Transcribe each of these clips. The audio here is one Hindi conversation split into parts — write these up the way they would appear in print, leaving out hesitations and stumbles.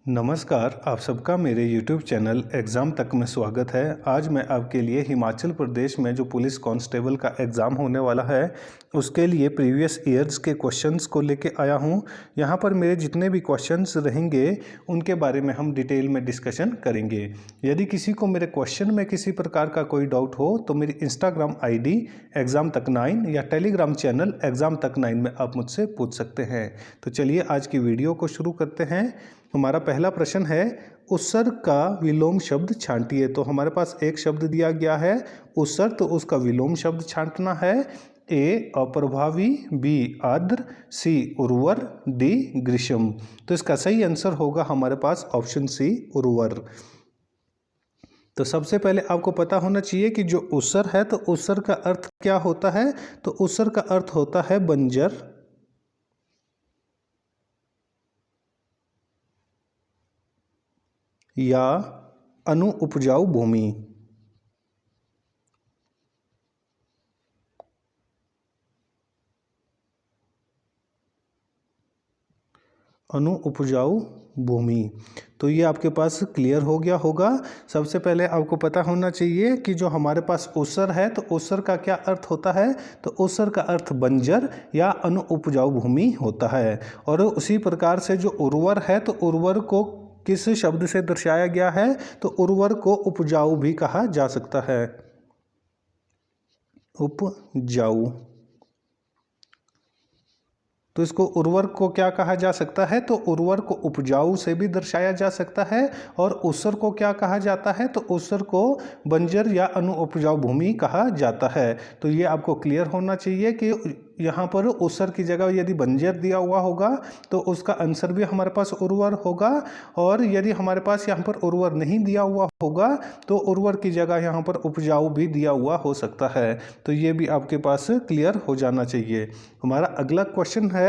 नमस्कार, आप सबका मेरे YouTube चैनल एग्ज़ाम तक में स्वागत है। आज मैं आपके लिए हिमाचल प्रदेश में जो पुलिस कांस्टेबल का एग्ज़ाम होने वाला है उसके लिए प्रीवियस ईयर्स के क्वेश्चंस को लेके आया हूँ। यहाँ पर मेरे जितने भी क्वेश्चंस रहेंगे उनके बारे में हम डिटेल में डिस्कशन करेंगे। यदि किसी को मेरे क्वेश्चन में किसी प्रकार का कोई डाउट हो तो मेरी इंस्टाग्राम ID एग्ज़ाम तक 9 या टेलीग्राम चैनल एग्ज़ाम तक 9 में आप मुझसे पूछ सकते हैं। तो चलिए आज की वीडियो को शुरू करते हैं। हमारा पहला प्रश्न है, उत्सर्ग का विलोम शब्द छांटिए। तो हमारे पास एक शब्द दिया गया है उत्सर्ग, तो उसका विलोम शब्द छांटना है। ए अप्रभावी, बी आर्द्र, सी उर्वर, डी ग्रीष्म। तो इसका सही आंसर होगा हमारे पास ऑप्शन सी उर्वर। तो सबसे पहले आपको पता होना चाहिए कि जो उत्सर्ग है तो उत्सर्ग का अर्थ क्या होता है। तो उत्सर्ग का अर्थ होता है बंजर या अनु उपजाऊ भूमि। अनु उपजाऊ भूमि। तो ये आपके पास क्लियर हो गया होगा। सबसे पहले आपको पता होना चाहिए कि जो हमारे पास उत्सर्ग है तो उत्सर्ग का क्या अर्थ होता है। तो उत्सर्ग का अर्थ बंजर या अनु उपजाऊ भूमि होता है। और उसी प्रकार से जो उर्वर है तो उर्वर को किस शब्द से दर्शाया गया है। तो उर्वर को उपजाऊ भी कहा जा सकता है, उपजाऊ। तो इसको उर्वर को क्या कहा जा सकता है। तो उर्वर को उपजाऊ से भी दर्शाया जा सकता है। और उत्सर्ग को क्या कहा जाता है। तो उत्सर्ग को बंजर या अनु उपजाऊ भूमि कहा जाता है। तो ये आपको क्लियर होना चाहिए कि यहाँ पर उत्सर्ग की जगह यदि बंजर दिया हुआ होगा तो उसका आंसर भी हमारे पास उर्वर होगा। और यदि हमारे पास यहाँ पर उर्वर नहीं दिया हुआ होगा तो उर्वर की जगह यहाँ पर उपजाऊ भी दिया हुआ हो सकता है। तो ये भी आपके पास क्लियर हो जाना चाहिए। हमारा अगला क्वेश्चन है,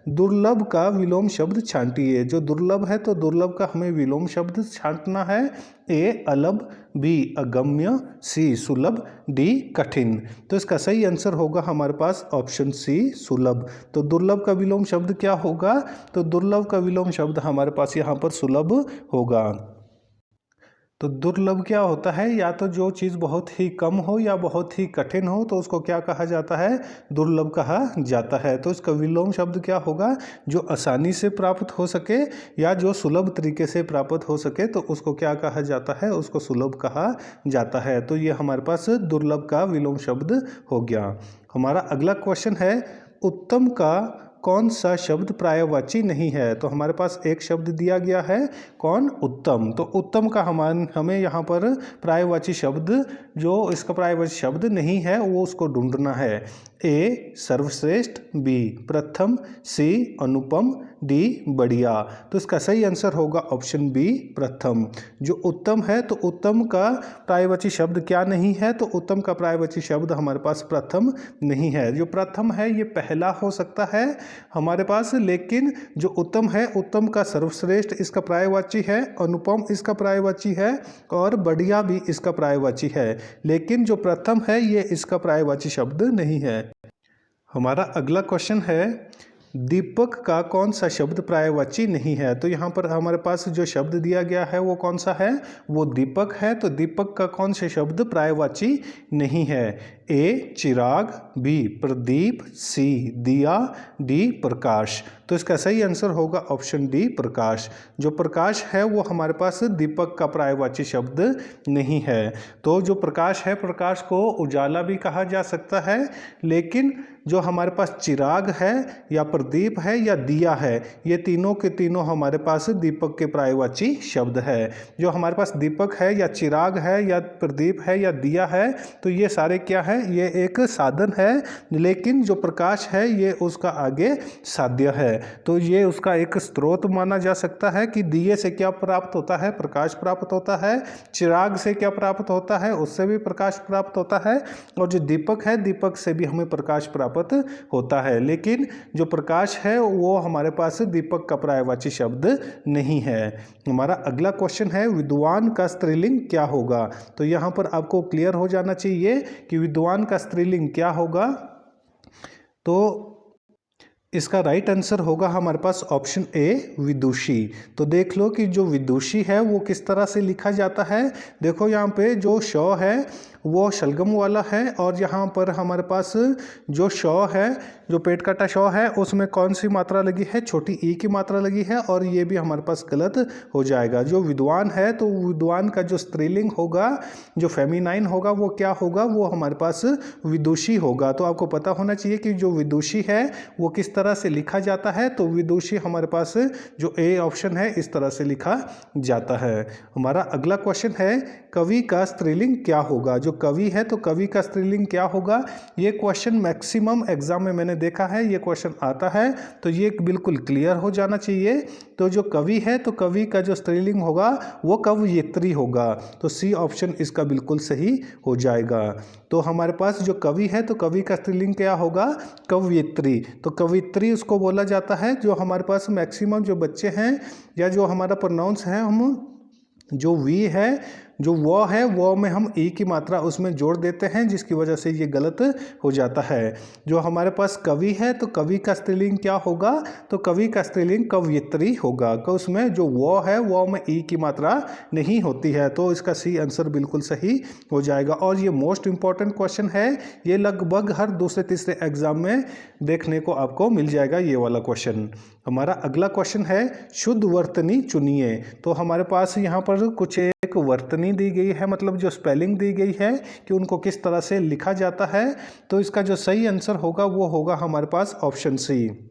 दुर्लभ का विलोम शब्द छांटिए। जो दुर्लभ है तो दुर्लभ का हमें विलोम शब्द छांटना है। ए अलभ, बी अगम्य, सी सुलभ, डी कठिन। तो इसका सही आंसर होगा हमारे पास ऑप्शन सी सुलभ। तो दुर्लभ का विलोम शब्द क्या होगा। तो दुर्लभ का विलोम शब्द हमारे पास यहाँ पर सुलभ होगा। तो दुर्लभ क्या होता है, या तो जो चीज़ बहुत ही कम हो या बहुत ही कठिन हो तो उसको क्या कहा जाता है, दुर्लभ कहा जाता है। तो इसका विलोम शब्द क्या होगा, जो आसानी से प्राप्त हो सके या जो सुलभ तरीके से प्राप्त हो सके तो उसको क्या कहा जाता है, उसको सुलभ कहा जाता है। तो ये हमारे पास दुर्लभ का विलोम शब्द हो गया। हमारा अगला क्वेश्चन है, उत्तम का कौन सा शब्द पर्यायवाची नहीं है। तो हमारे पास एक शब्द दिया गया है, कौन, उत्तम। तो उत्तम का हमें यहाँ पर पर्यायवाची शब्द, जो इसका पर्यायवाची शब्द नहीं है वो उसको ढूंढना है। ए सर्वश्रेष्ठ, बी प्रथम, सी अनुपम, डी बढ़िया। तो इसका सही आंसर होगा ऑप्शन बी प्रथम। जो उत्तम है तो उत्तम का पर्यायवाची शब्द क्या नहीं है। तो उत्तम का पर्यायवाची शब्द हमारे पास प्रथम नहीं है। जो प्रथम है ये पहला हो सकता है हमारे पास, लेकिन जो उत्तम है, उत्तम का सर्वश्रेष्ठ इसका पर्यायवाची है, अनुपम इसका पर्यायवाची है और बढ़िया भी इसका पर्यायवाची है। लेकिन जो प्रथम है ये इसका पर्यायवाची शब्द नहीं है। हमारा अगला क्वेश्चन है, दीपक का कौन सा शब्द पर्यायवाची नहीं है। तो यहाँ पर हमारे पास जो शब्द दिया गया है वो कौन सा है, वो दीपक है। तो दीपक का कौन से शब्द पर्यायवाची नहीं है। ए चिराग, बी प्रदीप, सी दिया, डी प्रकाश। तो इसका सही आंसर होगा ऑप्शन डी प्रकाश। जो प्रकाश है वो हमारे पास दीपक का पर्यायवाची शब्द नहीं है। तो जो प्रकाश है, प्रकाश को उजाला भी कहा जा सकता है, लेकिन जो हमारे पास चिराग है या प्रदीप है या दिया है, ये तीनों के तीनों हमारे पास दीपक के पर्यायवाची शब्द है। जो हमारे पास दीपक है या चिराग है या प्रदीप है या दिया है तो ये सारे क्या है, ये एक साधन है, लेकिन जो प्रकाश है ये उसका आगे साध्य है। तो ये उसका एक स्रोत माना जा सकता है कि दिए से क्या प्राप्त होता है, प्रकाश प्राप्त होता है। चिराग से क्या प्राप्त होता है, उससे भी प्रकाश प्राप्त होता है। और जो दीपक है, दीपक से भी हमें प्रकाश प्राप्त होता है। लेकिन जो प्रकाश है वो हमारे पास दीपक का पर्यायवाची शब्द नहीं है। हमारा अगला क्वेश्चन है, विद्वान का स्त्रीलिंग क्या होगा। तो यहाँ पर आपको क्लियर हो जाना चाहिए कि विद्वान का स्त्रीलिंग क्या होगा। तो इसका राइट आंसर होगा हमारे पास ऑप्शन ए विदुषी। तो देख लो कि जो विदुषी है वो किस तरह से लिखा जाता है। देखो यहाँ पे जो श है वो शलगम वाला है, और यहाँ पर हमारे पास जो श है, जो पेट काटा श है, उसमें कौन सी मात्रा लगी है, छोटी ई की मात्रा लगी है, और ये भी हमारे पास गलत हो जाएगा। जो विद्वान है तो विद्वान का जो स्त्रीलिंग होगा, जो फेमिनाइन होगा, वो क्या होगा, वो हमारे पास विदुषी होगा। तो आपको पता होना चाहिए कि जो विदुषी है वो किस तरह से लिखा जाता है। तो विदुषी हमारे पास जो ए ऑप्शन है इस तरह से लिखा जाता है। हमारा अगला क्वेश्चन है कवि का स्त्रीलिंग क्या होगा। जो कवि है तो कवि का स्त्रीलिंग क्या होगा, ये क्वेश्चन मैक्सिमम एग्जाम में मैंने देखा है, ये क्वेश्चन आता है, तो ये बिल्कुल क्लियर हो जाना चाहिए। तो जो कवि है तो कवि का जो स्त्रीलिंग होगा वो कवयित्री होगा। तो सी ऑप्शन इसका बिल्कुल सही हो जाएगा। तो हमारे पास जो कवि है तो कवि का स्त्रीलिंग क्या होगा, कवयित्री। तो कवयित्री उसको बोला जाता है जो हमारे पास मैक्सिमम जो बच्चे हैं, या जो हमारा प्रोनाउंस है, हम जो वी है, जो वो है, वो में हम ई की मात्रा उसमें जोड़ देते हैं, जिसकी वजह से ये गलत हो जाता है। जो हमारे पास कवि है तो कवि का स्त्रीलिंग क्या होगा, तो कवि का स्त्रीलिंग कवयित्री होगा। तो उसमें जो वो है वो में ई की मात्रा नहीं होती है। तो इसका सी आंसर बिल्कुल सही हो जाएगा। और ये मोस्ट इंपॉर्टेंट क्वेश्चन है, ये लगभग हर दूसरे तीसरे एग्जाम में देखने को आपको मिल जाएगा ये वाला क्वेश्चन। हमारा अगला क्वेश्चन है शुद्ध वर्तनी चुनिए। तो हमारे पास यहाँ पर कुछ एक वर्तनी दी गई है, मतलब जो स्पेलिंग दी गई है कि उनको किस तरह से लिखा जाता है। तो इसका जो सही आंसर होगा वो होगा हमारे पास ऑप्शन सी।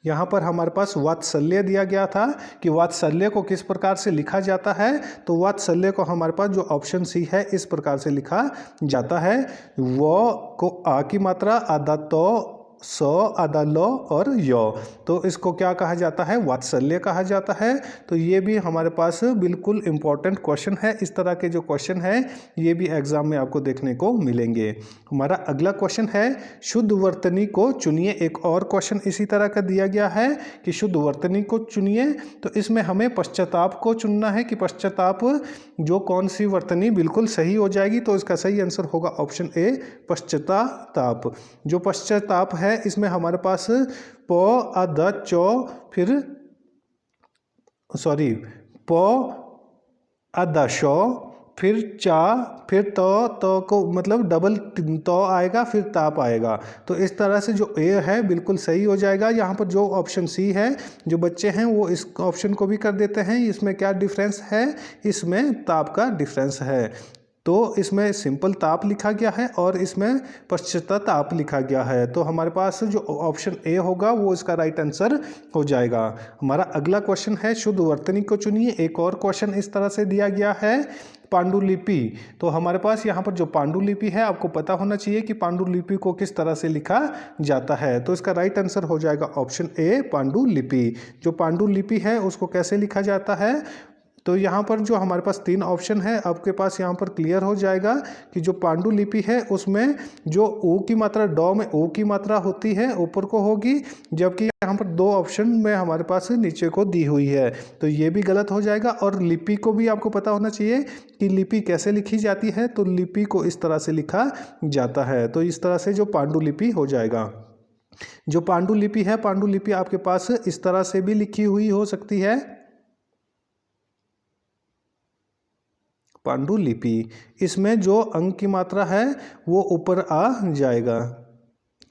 यहाँ पर हमारे पास वात्सल्य दिया गया था कि वात्सल्य को किस प्रकार से लिखा जाता है। तो वात्सल्य को हमारे पास जो ऑप्शन सी है इस प्रकार से लिखा जाता है। वो को आ की मात्रा, आधा तो, सो, आधा लो और यो। तो इसको क्या कहा जाता है, वात्सल्य कहा जाता है। तो ये भी हमारे पास बिल्कुल इम्पॉर्टेंट क्वेश्चन है। इस तरह के जो क्वेश्चन है ये भी एग्जाम में आपको देखने को मिलेंगे। हमारा अगला क्वेश्चन है शुद्ध वर्तनी को चुनिए। एक और क्वेश्चन इसी तरह का दिया गया है कि शुद्ध वर्तनी को चुनिए। तो इसमें हमें पश्चाताप को चुनना है कि पश्चाताप जो कौन सी वर्तनी बिल्कुल सही हो जाएगी। तो इसका सही आंसर होगा ऑप्शन ए पश्चाताप। जो पश्चाताप है इसमें हमारे पास प, अ, चो, फिर प, अ, शो, फिर चा, फिर तो को मतलब डबल तो आएगा, फिर ताप आएगा। तो इस तरह से जो ए है बिल्कुल सही हो जाएगा। यहाँ पर जो ऑप्शन सी है, जो बच्चे हैं वो इस ऑप्शन को भी कर देते हैं। इसमें क्या डिफरेंस है, इसमें ताप का डिफरेंस है। तो इसमें सिंपल ताप लिखा गया है और इसमें पश्चाताप लिखा गया है। तो हमारे पास जो ऑप्शन ए होगा वो इसका राइट आंसर हो जाएगा। हमारा अगला क्वेश्चन है शुद्ध वर्तनी को चुनिए। एक और क्वेश्चन इस तरह से दिया गया है पांडुलिपि। तो हमारे पास यहाँ पर जो पांडुलिपि है, आपको पता होना चाहिए कि पांडुलिपि को किस तरह से लिखा जाता है। तो इसका राइट आंसर हो जाएगा ऑप्शन ए पांडुलिपि। जो पांडुलिपि है उसको कैसे लिखा जाता है, तो यहाँ पर जो हमारे पास तीन ऑप्शन है आपके पास यहाँ पर क्लियर हो जाएगा कि जो पांडुलिपि है उसमें जो ओ की मात्रा, डॉ में ओ की मात्रा होती है ऊपर को होगी, जबकि यहाँ पर दो ऑप्शन में हमारे पास नीचे को दी हुई है। तो ये भी गलत हो जाएगा। और लिपि को भी आपको पता होना चाहिए कि लिपि कैसे लिखी जाती है। तो लिपि को इस तरह से लिखा जाता है। तो इस तरह से जो पांडुलिपि हो जाएगा। जो पांडुलिपि है, पांडुलिपि आपके पास इस तरह से भी लिखी हुई हो सकती है, पांडुलिपि। इसमें जो अंक की मात्रा है वो ऊपर आ जाएगा।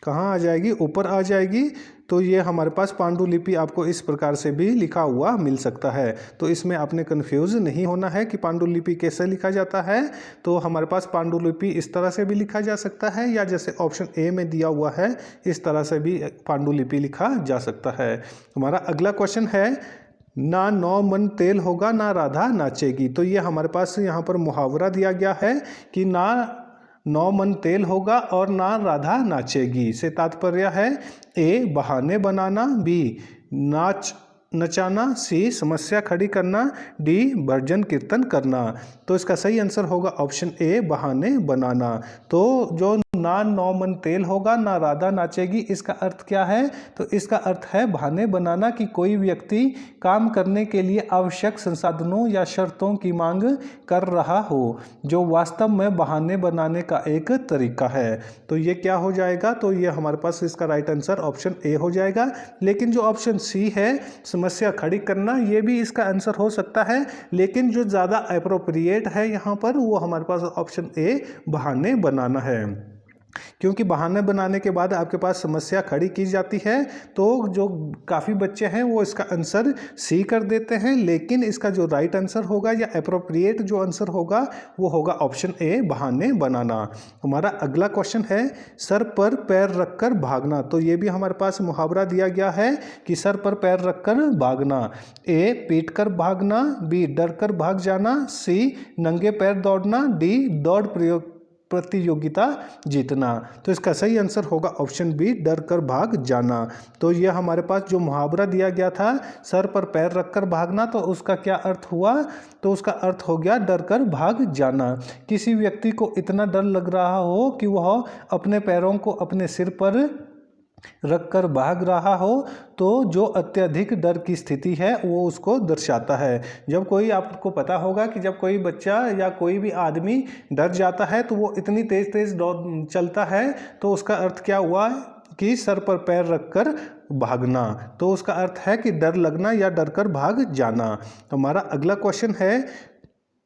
कहाँ आ जाएगी, ऊपर आ जाएगी। तो ये हमारे पास पांडुलिपि आपको इस प्रकार से भी लिखा हुआ मिल सकता है। तो इसमें आपने कंफ्यूज नहीं होना है कि पांडुलिपि कैसे लिखा जाता है। तो हमारे पास पांडुलिपि इस तरह से भी लिखा जा सकता है, या जैसे ऑप्शन ए में दिया हुआ है इस तरह से भी पांडुलिपि लिखा जा सकता है। हमारा अगला क्वेश्चन है ना नौ मन तेल होगा ना राधा नाचेगी। तो ये हमारे पास यहाँ पर मुहावरा दिया गया है कि ना नौ मन तेल होगा और ना राधा नाचेगी। से तात्पर्य है ए बहाने बनाना, बी नचाना, सी समस्या खड़ी करना, डी भजन कीर्तन करना। तो इसका सही आंसर होगा ऑप्शन ए बहाने बनाना। तो जो ना 9 मन तेल होगा ना राधा नाचेगी। इसका अर्थ क्या है? तो इसका अर्थ है बहाने बनाना कि कोई व्यक्ति काम करने के लिए आवश्यक संसाधनों या शर्तों की मांग कर रहा हो, जो वास्तव में बहाने बनाने का एक तरीका है। तो ये क्या हो जाएगा? तो ये हमारे पास इसका राइट आंसर ऑप्शन ए हो जाएगा। लेकिन जो ऑप्शन सी है, समस्या खड़ी करना, ये भी इसका आंसर हो सकता है, लेकिन जो ज़्यादा अप्रोप्रिएट है यहाँ पर वो हमारे पास ऑप्शन ए बहाने बनाना है। क्योंकि बहाने बनाने के बाद आपके पास समस्या खड़ी की जाती है, तो जो काफ़ी बच्चे हैं वो इसका आंसर सी कर देते हैं, लेकिन इसका जो राइट आंसर होगा या अप्रोप्रिएट जो आंसर होगा वो होगा ऑप्शन ए बहाने बनाना। हमारा अगला क्वेश्चन है सर पर पैर रखकर भागना। तो ये भी हमारे पास मुहावरा दिया गया है कि सर पर पैर रखकर भागना। ए पीट कर भागना, बी डर कर भाग जाना, सी नंगे पैर दौड़ना, डी दौड़ प्रतियोगिता जीतना। तो इसका सही आंसर होगा ऑप्शन बी डर कर भाग जाना। तो ये हमारे पास जो मुहावरा दिया गया था सर पर पैर रखकर भागना, तो उसका क्या अर्थ हुआ? तो उसका अर्थ हो गया डर कर भाग जाना। किसी व्यक्ति को इतना डर लग रहा हो कि वह अपने पैरों को अपने सिर पर रखकर भाग रहा हो, तो जो अत्यधिक डर की स्थिति है वो उसको दर्शाता है। जब कोई, आपको पता होगा कि जब कोई बच्चा या कोई भी आदमी डर जाता है तो वो इतनी तेज तेज चलता है, तो उसका अर्थ क्या हुआ कि सर पर पैर रखकर भागना। तो उसका अर्थ है कि डर लगना या डर कर भाग जाना। हमारा अगला क्वेश्चन है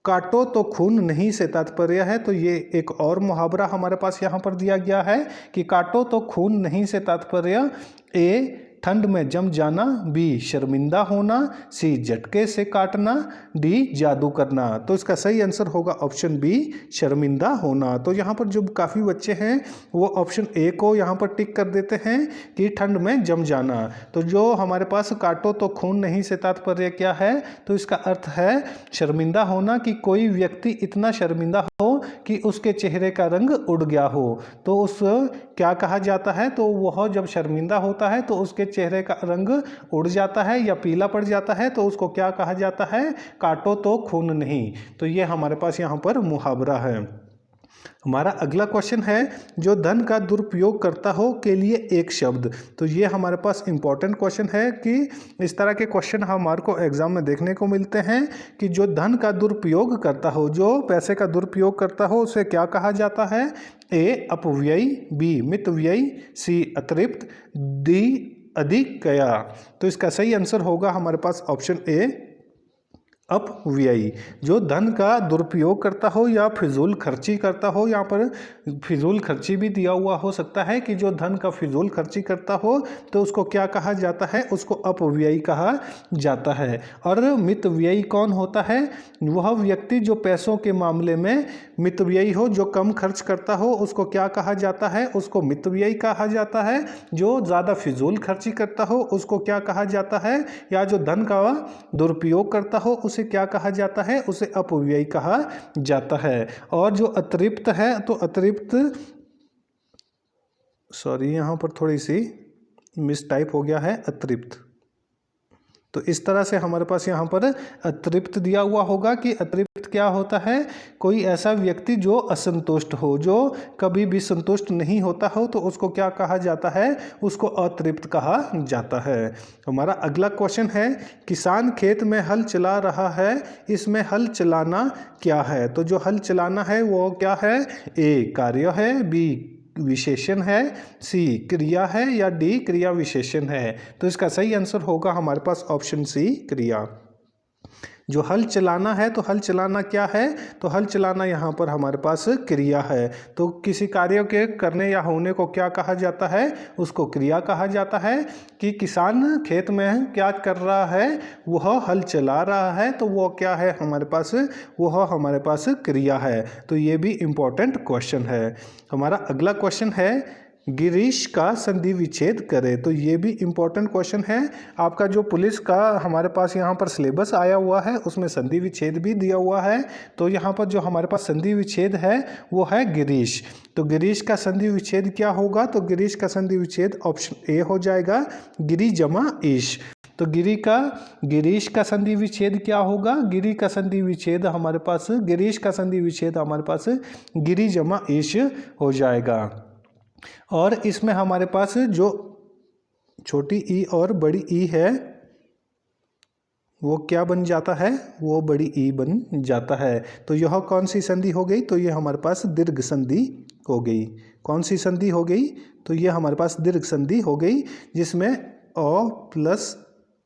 काटो तो खून नहीं से तात्पर्य है। तो ये एक और मुहावरा हमारे पास यहाँ पर दिया गया है कि काटो तो खून नहीं से तात्पर्य ए ठंड में जम जाना, बी शर्मिंदा होना, सी झटके से काटना, डी जादू करना। तो इसका सही आंसर होगा ऑप्शन बी शर्मिंदा होना। तो यहाँ पर जो काफ़ी बच्चे हैं वो ऑप्शन ए को यहाँ पर टिक कर देते हैं कि ठंड में जम जाना। तो जो हमारे पास काटो तो खून नहीं से तात्पर्य क्या है? तो इसका अर्थ है शर्मिंदा होना, कि कोई व्यक्ति इतना शर्मिंदा हो कि उसके चेहरे का रंग उड़ गया हो। तो उस क्या कहा जाता है? तो वह जब शर्मिंदा होता है तो उसके चेहरे का रंग उड़ जाता है या पीला पड़ जाता है, तो उसको क्या कहा जाता है? काटो तो खून नहीं। तो ये हमारे पास यहाँ पर मुहावरा है। हमारा अगला क्वेश्चन है जो धन का दुरुपयोग करता हो के लिए एक शब्द। तो ये हमारे पास इंपॉर्टेंट क्वेश्चन है कि इस तरह के क्वेश्चन हमारे को एग्जाम में देखने को मिलते हैं कि जो धन का दुरुपयोग करता हो, जो पैसे का दुरुपयोग करता हो, उसे क्या कहा जाता है? ए अपव्ययी, बी मितव्ययी, सी अतिरिक्त, डी अधिकया। तो इसका सही आंसर होगा हमारे पास ऑप्शन ए अपव्ययी। जो धन का दुरुपयोग करता हो या फिजूल खर्ची करता हो, यहाँ पर फिजूल खर्ची भी दिया हुआ हो सकता है कि जो धन का फिजूल खर्ची करता हो तो उसको क्या कहा जाता है? उसको अपव्ययी कहा जाता है। और मितव्ययी कौन होता है? वह व्यक्ति जो पैसों के मामले में मितव्ययी हो, जो कम खर्च करता हो, उसको क्या कहा जाता है? उसको मितव्ययी कहा जाता है। जो ज़्यादा फिजूल खर्ची करता हो उसको क्या कहा जाता है? या जो धन का दुरुपयोग करता हो उसे क्या कहा जाता है? उसे अपव्ययी कहा जाता है। और जो अतिरिक्त है, तो अतिरिक्त, सॉरी यहाँ पर थोड़ी सी मिस टाइप हो गया है, अतिरिक्त। तो इस तरह से हमारे पास यहाँ पर अतृप्त दिया हुआ होगा कि अतृप्त क्या होता है? कोई ऐसा व्यक्ति जो असंतुष्ट हो, जो कभी भी संतुष्ट नहीं होता हो, तो उसको क्या कहा जाता है? उसको अतृप्त कहा जाता है। हमारा अगला क्वेश्चन है किसान खेत में हल चला रहा है, इसमें हल चलाना क्या है? तो जो हल चलाना है वो क्या है? ए कार्य है, बी विशेषण है, सी क्रिया है, या डी क्रिया विशेषण है। तो इसका सही आंसर होगा हमारे पास ऑप्शन सी क्रिया। जो हल चलाना है, तो हल चलाना क्या है? तो हल चलाना यहाँ पर हमारे पास क्रिया है। तो किसी कार्य के करने या होने को क्या कहा जाता है? उसको क्रिया कहा जाता है। कि किसान खेत में क्या कर रहा है? वह हल चला रहा है, तो वो क्या है हमारे पास? वह हमारे पास क्रिया है। तो ये भी इम्पोर्टेंट क्वेश्चन है। हमारा अगला क्वेश्चन है गिरीश का संधि विच्छेद करे। तो ये भी इम्पोर्टेंट क्वेश्चन है। आपका जो पुलिस का हमारे पास यहाँ पर सिलेबस आया हुआ है उसमें संधि विच्छेद भी दिया हुआ है। तो यहाँ पर जो हमारे पास संधि विच्छेद है वो है गिरीश। तो गिरीश का संधि विच्छेद क्या होगा? तो गिरीश का संधि विच्छेद ऑप्शन ए हो जाएगा, गिरी जमा ईश। तो गिरीश का संधि विच्छेद क्या होगा? गिरी का संधि विच्छेद हमारे पास, गिरीश का संधि विच्छेद हमारे पास गिरी जमा ईश हो जाएगा। और इसमें हमारे पास जो छोटी ई और बड़ी ई है वो क्या बन जाता है, वो बड़ी ई बन जाता है। तो यह कौन सी संधि हो गई, तो ये हमारे पास दीर्घ संधि हो गई। कौन सी संधि हो गई, तो ये हमारे पास दीर्घ संधि हो गई, जिसमें अ प्लस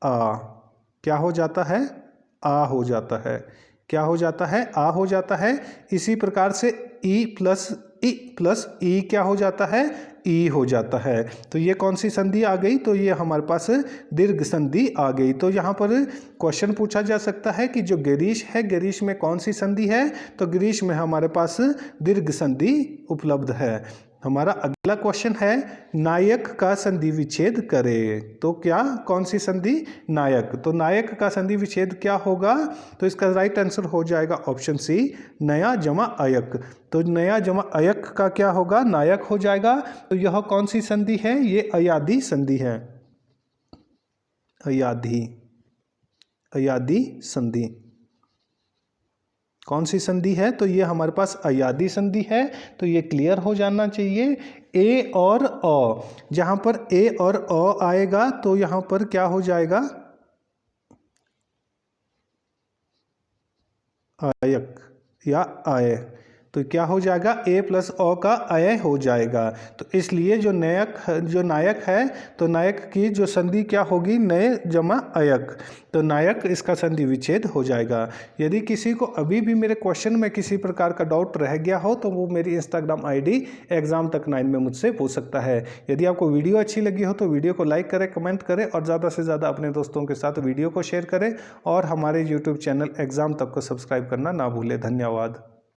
आ क्या हो जाता है, आ हो जाता है। क्या हो जाता है, आ हो जाता है। इसी प्रकार से ई प्लस ई क्या हो जाता है, ई हो जाता है। तो ये कौन सी संधि आ गई, तो ये हमारे पास दीर्घ संधि आ गई। तो यहाँ पर क्वेश्चन पूछा जा सकता है कि जो गिरीश है, गिरीश में कौन सी संधि है, तो गिरीश में हमारे पास दीर्घ संधि उपलब्ध है। हमारा अगला क्वेश्चन है नायक का संधि विच्छेद करे। तो क्या कौन सी संधि, नायक। तो नायक का संधि विच्छेद क्या होगा, तो इसका राइट आंसर हो जाएगा ऑप्शन सी, नया जमा अयक। तो नया जमा अयक का क्या होगा, नायक हो जाएगा। तो यह कौन सी संधि है, ये अयाधी संधि है। अयाधी संधि कौन सी संधि है, तो ये हमारे पास अयाधी संधि है। तो ये क्लियर हो जाना चाहिए। ए और अ, जहां पर ए और अ आएगा तो यहां पर क्या हो जाएगा, अयक या आय। तो क्या हो जाएगा, ए प्लस अ का अय हो जाएगा। तो इसलिए जो नायक है, तो नायक की जो संधि क्या होगी, नए जमा अयक। तो नायक इसका संधि विच्छेद हो जाएगा। यदि किसी को अभी भी मेरे क्वेश्चन में किसी प्रकार का डाउट रह गया हो, तो वो मेरी इंस्टाग्राम आईडी एग्जाम तक 9 में मुझसे पूछ सकता है। यदि आपको वीडियो अच्छी लगी हो तो वीडियो को लाइक करें, कमेंट करें और ज़्यादा से ज़्यादा अपने दोस्तों के साथ वीडियो को शेयर करें और हमारे यूट्यूब चैनल एग्जाम तक को सब्सक्राइब करना ना भूलें। धन्यवाद।